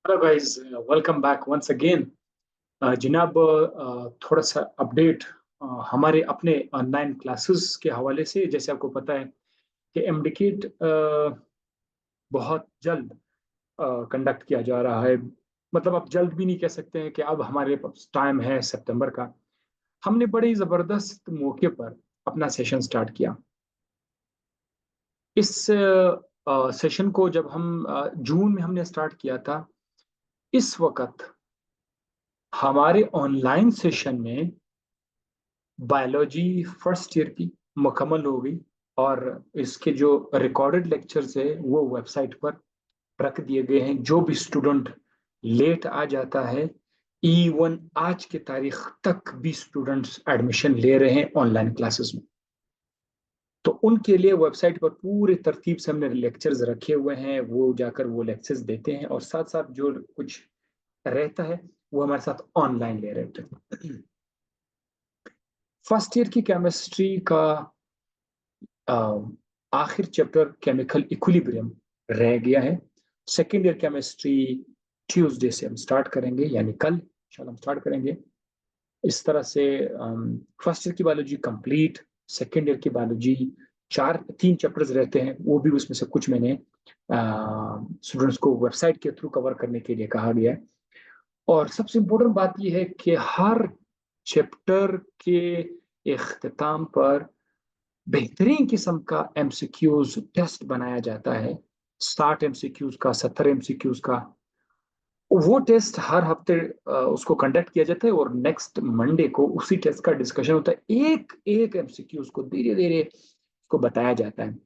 Hello guys, welcome back once again. जनाब, थोड़ा सा अपडेट हमारे अपने ऑनलाइन क्लासेस के हवाले से। जैसे आपको पता है कि एमडिकेट बहुत जल्द कंडक्ट किया जा रहा है। मतलब आप जल्द भी नहीं कह सकते हैं कि अब हमारे पास टाइम है सितंबर का। हमने बड़े ही ज़बरदस्त मौके पर अपना सेशन स्टार्ट किया। इस सेशन को जब हम जून में हमने स्टार्ट किया था, इस वक्त हमारे ऑनलाइन सेशन में बायोलॉजी फर्स्ट ईयर की मुकम्मल हो गई। और इसके जो रिकॉर्डेड लेक्चर्स है वो वेबसाइट पर रख दिए गए हैं। जो भी स्टूडेंट लेट आ जाता है, इवन आज के तारीख तक भी स्टूडेंट्स एडमिशन ले रहे हैं ऑनलाइन क्लासेस में। तो उनके लिए वेबसाइट पर पूरे तरतीब से हमने लेक्चर्स रखे हुए हैं, वो जाकर वो लेक्चर्स देते हैं और साथ साथ जो कुछ रहता है वो हमारे साथ ऑनलाइन ले रहे हैं। फर्स्ट ईयर की केमिस्ट्री का आखिर चैप्टर केमिकल इक्विलिब्रियम रह गया है। सेकेंड ईयर केमिस्ट्री ट्यूसडे से हम स्टार्ट करेंगे, यानी कल इंशाल्लाह हम स्टार्ट करेंगे। इस तरह से फर्स्ट ईयर की बायोलॉजी कंप्लीट। सेकेंड ईयर की बायोलॉजी तीन चैप्टर्स रहते हैं, वो भी उसमें से कुछ मैंने स्टूडेंट्स को वेबसाइट के थ्रू कवर करने के लिए कहा गया है। और सबसे इम्पोर्टेंट बात यह है कि हर चैप्टर के इख्तिताम पर बेहतरीन किस्म का एमसीक्यूज टेस्ट बनाया जाता है। 60 एमसीक्यूज का, 70 एमसीक्यूज का। वो टेस्ट हर हफ्ते उसको कंडक्ट किया जाता है और नेक्स्ट मंडे को उसी टेस्ट का डिस्कशन होता है। एक एक एमसीक्यूज को धीरे धीरे उसको बताया जाता है।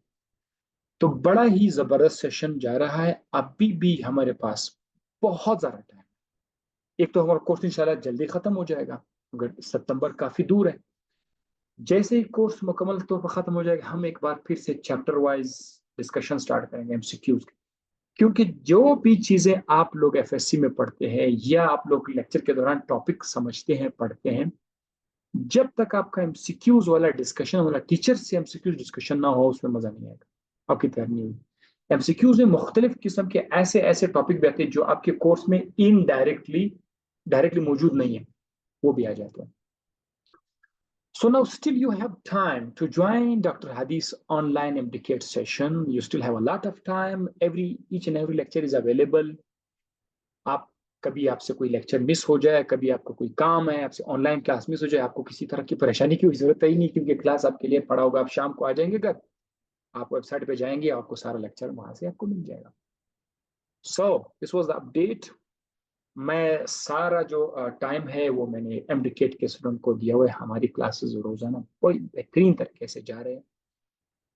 तो बड़ा ही जबरदस्त सेशन जा रहा है। अभी भी हमारे पास बहुत ज्यादा टाइम। एक तो हमारा कोर्स इंशाल्लाह जल्दी खत्म हो जाएगा, अगर सितंबर काफी दूर है। जैसे ही कोर्स मुकम्मल तौर पर खत्म हो जाएगा, हम एक बार फिर से चैप्टर वाइज डिस्कशन स्टार्ट करेंगे एमसीक्यूज। क्योंकि जो भी चीजें आप लोग एफएससी में पढ़ते हैं या आप लोग लेक्चर के दौरान टॉपिक समझते हैं, पढ़ते हैं, जब तक आपका एमसीक्यूज वाला डिस्कशन वाला टीचर से एमसीक्यूज डिस्कशन ना हो, उसमें मजा नहीं आएगा, आपकी तैयारी नहीं होगी। एमसीक्यूज में मुख्तलिफ किस्म के ऐसे ऐसे टॉपिक भी आते हैं जो आपके कोर्स में डायरेक्टली मौजूद नहीं है, वो भी आ जाते हैं। So now still you have time to join Dr. Hadi's online MDCAT session. You still have a lot of time. Each and every lecture is available. आप कभी आपसे कोई लेक्चर मिस हो जाए, कभी आपको कोई काम है, आपसे ऑनलाइन क्लास मिस हो जाए, आपको किसी तरह की परेशानी की जरूरत ही नहीं, क्योंकि क्लास आपके लिए पड़ा होगा। आप शाम को आ जाएंगे घर, आप वेबसाइट पे जाएंगे, आपको सारा लेक्चर वहां से आपको मिल जाएगा। So this was the update. मैं सारा जो टाइम है वो मैंने एमडीकेट के स्टूडेंट को दिया हुआ है। हमारी क्लासेस रोजाना बड़ी बेहतरीन तरीके से जा रहे हैं।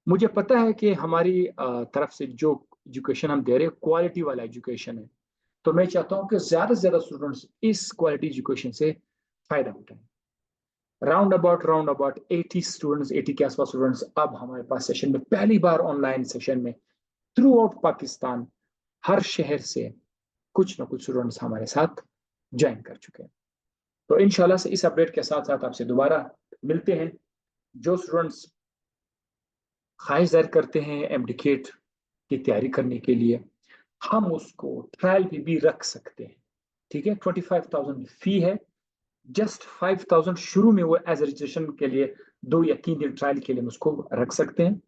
मुझे पता है कि हमारी तरफ से जो एजुकेशन हम दे रहे हैं क्वालिटी वाला एजुकेशन है। तो मैं चाहता हूँ कि ज्यादा से ज्यादा स्टूडेंट्स इस क्वालिटी एजुकेशन से फायदा उठाएं। राउंड अबाउट 80 स्टूडेंट्स, 80 के आसपास स्टूडेंट्स अब हमारे पास सेशन में, पहली बार ऑनलाइन सेशन में थ्रू आउट पाकिस्तान, हर शहर से कुछ ना कुछ स्टूडेंट्स हमारे साथ ज्वाइन कर चुके हैं। तो इंशाल्लाह से इस अपडेट के साथ साथ आपसे दोबारा मिलते हैं। जो स्टूडेंट्स ख्वाहिश जाहिर करते हैं एमडीकेट की तैयारी करने के लिए, हम उसको ट्रायल पे भी रख सकते हैं। ठीक है, 25,000 फी है। जस्ट 5,000 शुरू में वो एज रजिस्ट्रेशन के लिए 2 या 3 दिन ट्रायल के लिए हम उसको रख सकते हैं।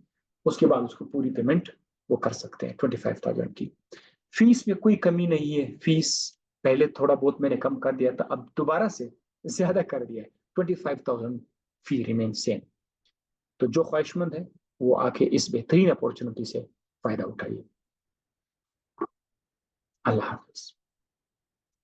उसके बाद उसको पूरी पेमेंट वो कर सकते हैं 25,000 की। फीस में कोई कमी नहीं है। फीस पहले थोड़ा बहुत मैंने कम कर दिया था, अब दोबारा से ज्यादा कर दिया है। 25,000 फी रिमेन सेम। तो जो ख्वाहिशमंद है वो आके इस बेहतरीन अपॉर्चुनिटी से फायदा उठाइए। अल्लाह हाफिज।